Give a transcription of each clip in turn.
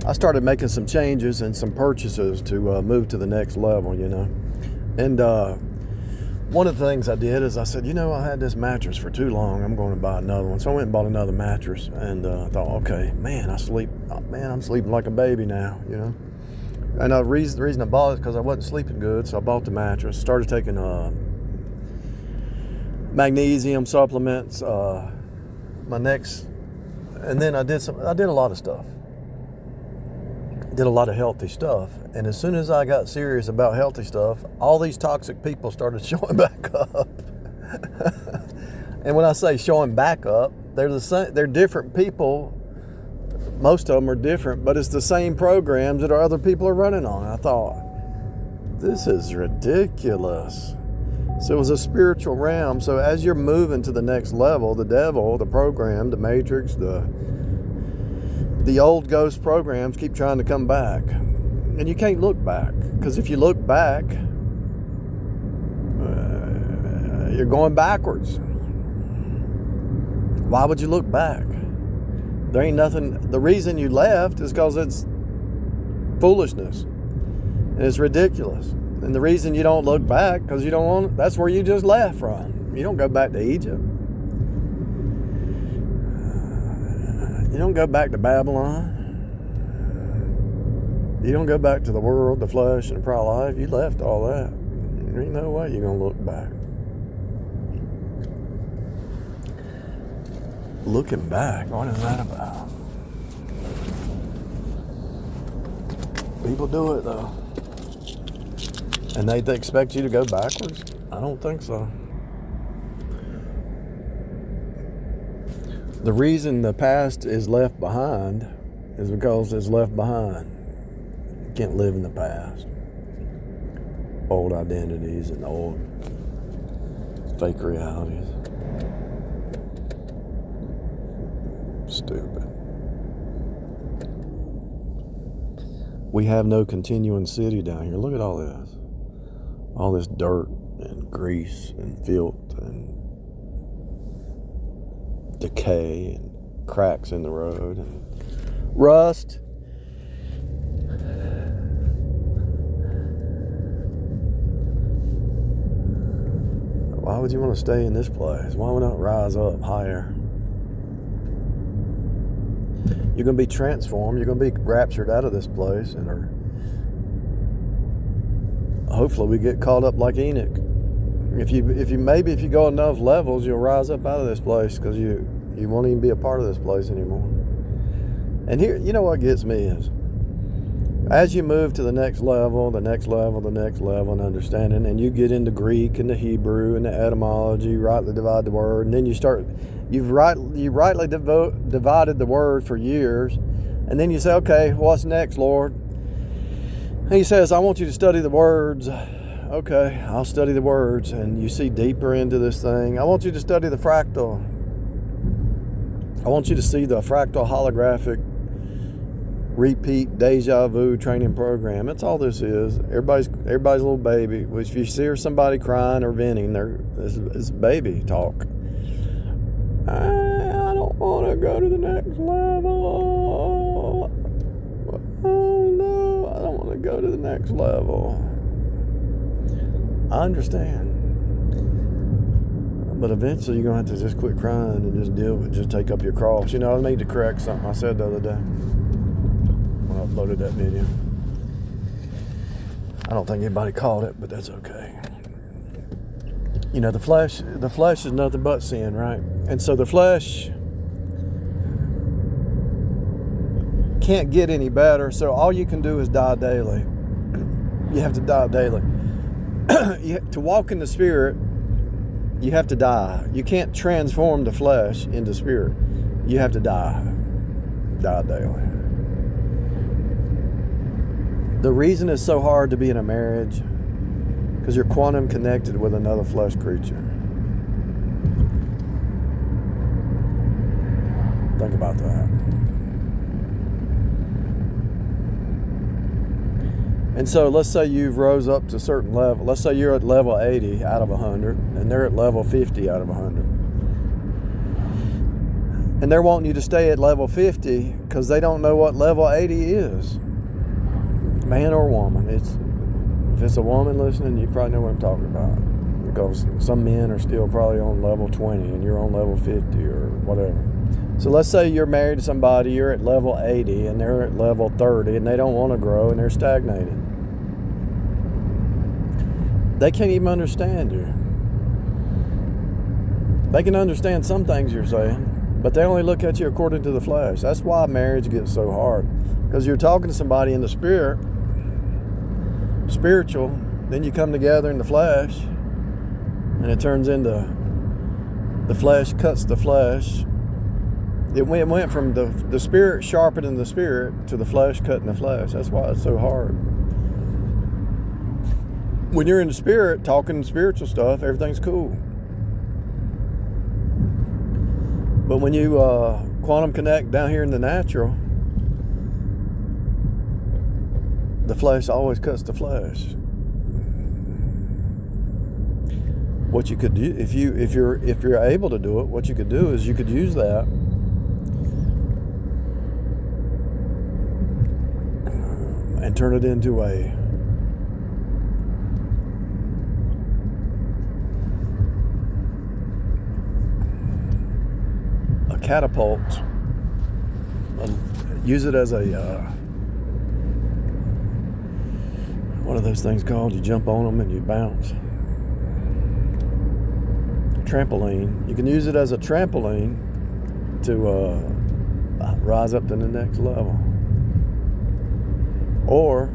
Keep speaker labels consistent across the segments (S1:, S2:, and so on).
S1: I started making some changes and some purchases to move to the next level, And one of the things I did is I said, I had this mattress for too long. I'm going to buy another one. So I went and bought another mattress and thought, okay, man, I'm sleeping like a baby now, And the reason I bought it is because I wasn't sleeping good, so I bought the mattress. Started taking magnesium supplements, and then I did a lot of stuff. Did a lot of healthy stuff. And as soon as I got serious about healthy stuff, all these toxic people started showing back up. And when I say showing back up, they're different people. Most of them are different, but it's the same programs that our other people are running on. I thought, this is ridiculous. So it was a spiritual realm. So as you're moving to the next level, the devil, the program, the matrix, the old ghost programs keep trying to come back. And you can't look back. Because if you look back, you're going backwards. Why would you look back? There ain't nothing. The reason you left is because it's foolishness. And it's ridiculous. And the reason you don't look back, because you don't want, that's where you just left from. You don't go back to Egypt. You don't go back to Babylon. You don't go back to the world, the flesh, and the pride of life. You left all that. There ain't no way you're going to look back. Looking back, what is that about? People do it though. And they expect you to go backwards? I don't think so. The reason the past is left behind is because it's left behind. You can't live in the past. Old identities and old fake realities. Stupid. We have no continuing city down here. Look at all this. All this dirt and grease and filth and decay and cracks in the road and rust. Why would you want to stay in this place? Why would not rise up higher? You're going to be transformed. You're going to be raptured out of this place, and hopefully we get caught up like Enoch. If you go enough levels, you'll rise up out of this place because you won't even be a part of this place anymore. And here, you know what gets me is, as you move to the next level, the next level, the next level in understanding, and you get into Greek and the Hebrew and the etymology, rightly divide the word, and then you rightly divided the word for years, and then you say, okay, what's next, Lord? And he says, I want you to study the words. Okay, I'll study the words, and you see deeper into this thing. I want you to study the fractal. I want you to see the fractal holographic repeat deja vu training program. That's all this is. Everybody's a little baby. If you see somebody crying or venting, it's baby talk. I don't want to go to the next level. Oh no, I don't want to go to the next level. I understand. But eventually you're going to have to just quit crying and just deal with it. Just take up your cross. I need to correct something I said the other day when I uploaded that video. I don't think anybody caught it, but that's okay. The flesh is nothing but sin, right? And so the flesh can't get any better. So all you can do is die daily. You have to die daily. To walk in the spirit, you have to die. You can't transform the flesh into spirit. You have to die. Die daily. The reason it's so hard to be in a marriage, because you're quantum connected with another flesh creature. Think about that. And so let's say you've rose up to a certain level. Let's say you're at level 80 out of 100, and they're at level 50 out of 100. And they're wanting you to stay at level 50 because they don't know what level 80 is. Man or woman. If it's a woman listening, you probably know what I'm talking about. Because some men are still probably on level 20 and you're on level 50 or whatever. So let's say you're married to somebody, you're at level 80 and they're at level 30 and they don't want to grow and they're stagnated. They can't even understand you. They can understand some things you're saying, but they only look at you according to the flesh. That's why marriage gets so hard. Because you're talking to somebody in the spirit, spiritual, then you come together in the flesh, and it turns into the flesh cuts the flesh. It went from the spirit sharpening the spirit to the flesh cutting the flesh. That's why it's so hard. When you're in the spirit, talking spiritual stuff, everything's cool. But when you quantum connect down here in the natural, the flesh always cuts the flesh. What you could do, if you're able to do it, what you could do is you could use that and turn it into a catapult. Use it as a what are those things called? You jump on them and you bounce. Trampoline. You can use it as a trampoline to rise up to the next level. Or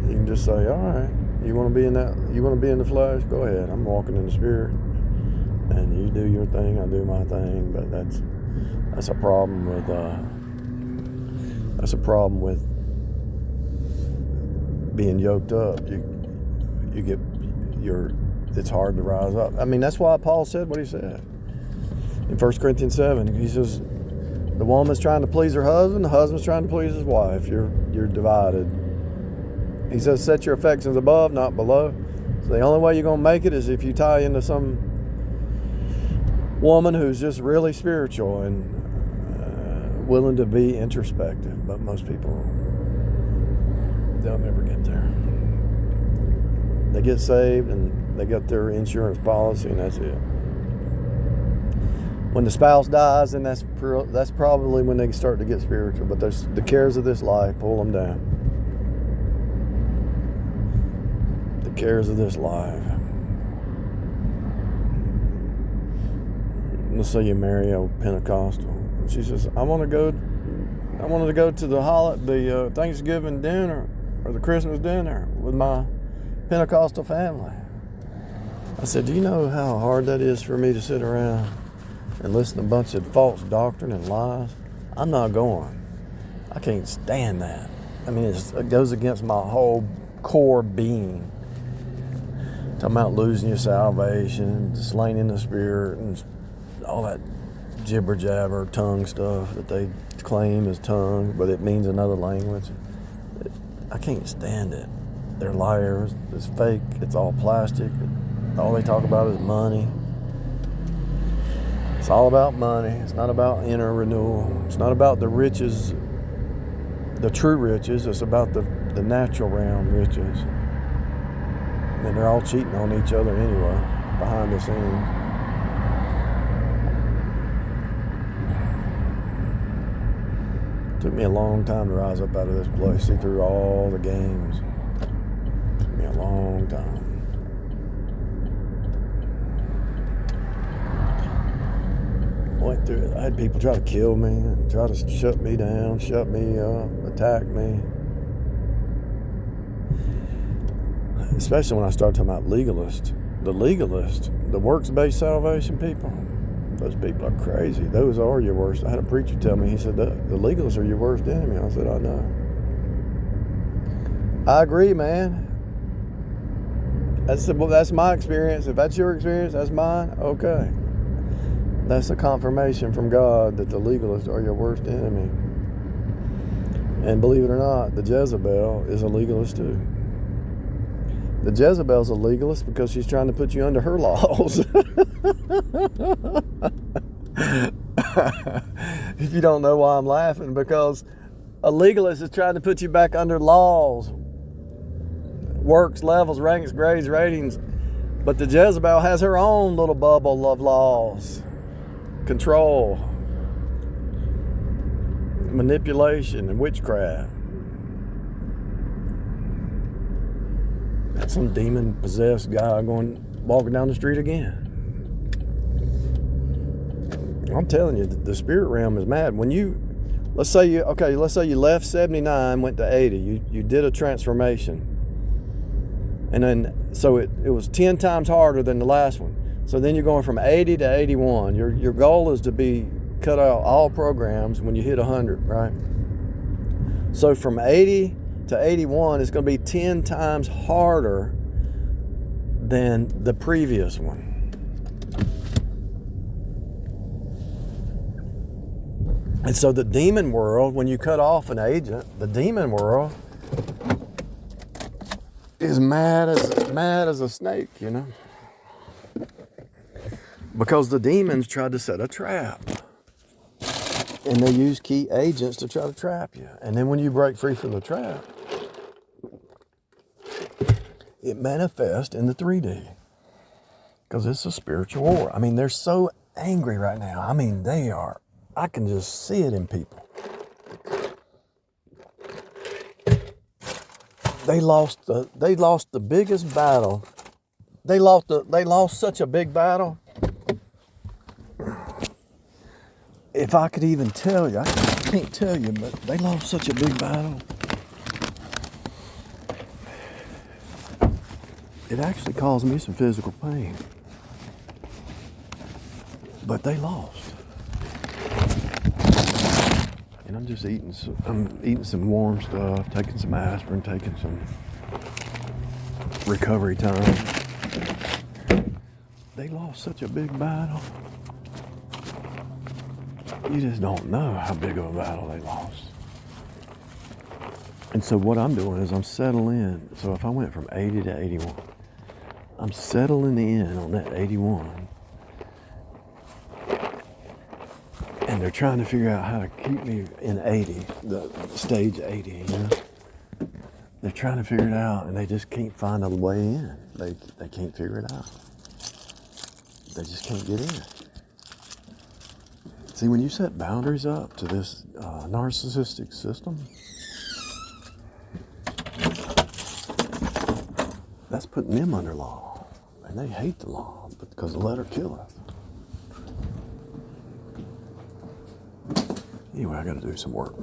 S1: you can just say, all right, you want to be in the flesh? Go ahead. I'm walking in the spirit. And you do your thing, I do my thing. But that's a problem with being yoked up. It's hard to rise up. I mean, that's why Paul said what he said in 1 Corinthians 7. He says the woman's trying to please her husband, the husband's trying to please his wife. You're divided. He says set your affections above, not below. So the only way you're going to make it is if you tie into some woman who's just really spiritual and willing to be introspective. But most people, they'll never get there. They get saved and they got their insurance policy and that's it. When the spouse dies, then that's probably when they start to get spiritual. But there's the cares of this life pull them down. The cares of this life. Let's say you marry a Pentecostal. And she says, I wanted to go to the Thanksgiving dinner or the Christmas dinner with my Pentecostal family. I said, do you know how hard that is for me to sit around and listen to a bunch of false doctrine and lies? I'm not going. I can't stand that. I mean, it goes against my whole core being. Talking about losing your salvation, slain in the spirit, and all that jibber jabber tongue stuff that they claim is tongue, but it means another language. I can't stand it. They're liars. It's fake. It's all plastic. All they talk about is money. It's all about money. It's not about inner renewal. It's not about the riches, the true riches. It's about the natural realm riches. And they're all cheating on each other anyway, behind the scenes. Took me a long time to rise up out of this place, see through all the games. Took me a long time. Went through it. I had people try to kill me, try to shut me down, shut me up, attack me. Especially when I started talking about legalists. The works-based salvation people. Those people are crazy. Those are your worst. I had a preacher tell me, he said, the legalists are your worst enemy. I said, I know. I agree, man. That's my experience. If that's your experience, that's mine. Okay. That's a confirmation from God that the legalists are your worst enemy. And believe it or not, the Jezebel is a legalist too. The Jezebel's a legalist because she's trying to put you under her laws. If you don't know why I'm laughing, because a legalist is trying to put you back under laws, works, levels, ranks, grades, ratings. But the Jezebel has her own little bubble of laws, control, manipulation, and witchcraft. That's some demon-possessed guy walking down the street again. I'm telling you, the spirit realm is mad. Let's say you left 79, went to 80. You did a transformation. And then, so it was 10 times harder than the last one. So then you're going from 80 to 81. Your goal is to cut out all programs when you hit 100, right? So from 80 to 81, it's going to be 10 times harder than the previous one. And so the demon world, when you cut off an agent, the demon world is mad as a snake, you know? Because the demons tried to set a trap. And they use key agents to try to trap you. And then when you break free from the trap, it manifests in the 3D. Because it's a spiritual war. I mean, they're so angry right now. I mean, I can just see it in people. They lost the biggest battle. They lost such a big battle. If I could even tell you, I can't tell you, but they lost such a big battle. It actually caused me some physical pain. But they lost. And I'm just eating some warm stuff, taking some aspirin, taking some recovery time. They lost such a big battle. You just don't know how big of a battle they lost. And so what I'm doing is I'm settling in. So if I went from 80 to 81, I'm settling in on that 81. And they're trying to figure out how to keep me in 80, the stage 80, you know? They're trying to figure it out, and they just can't find a way in. They can't figure it out. They just can't get in. See, when you set boundaries up to this narcissistic system, that's putting them under law. And they hate the law because the letter killeth. Anyway, I got to do some work.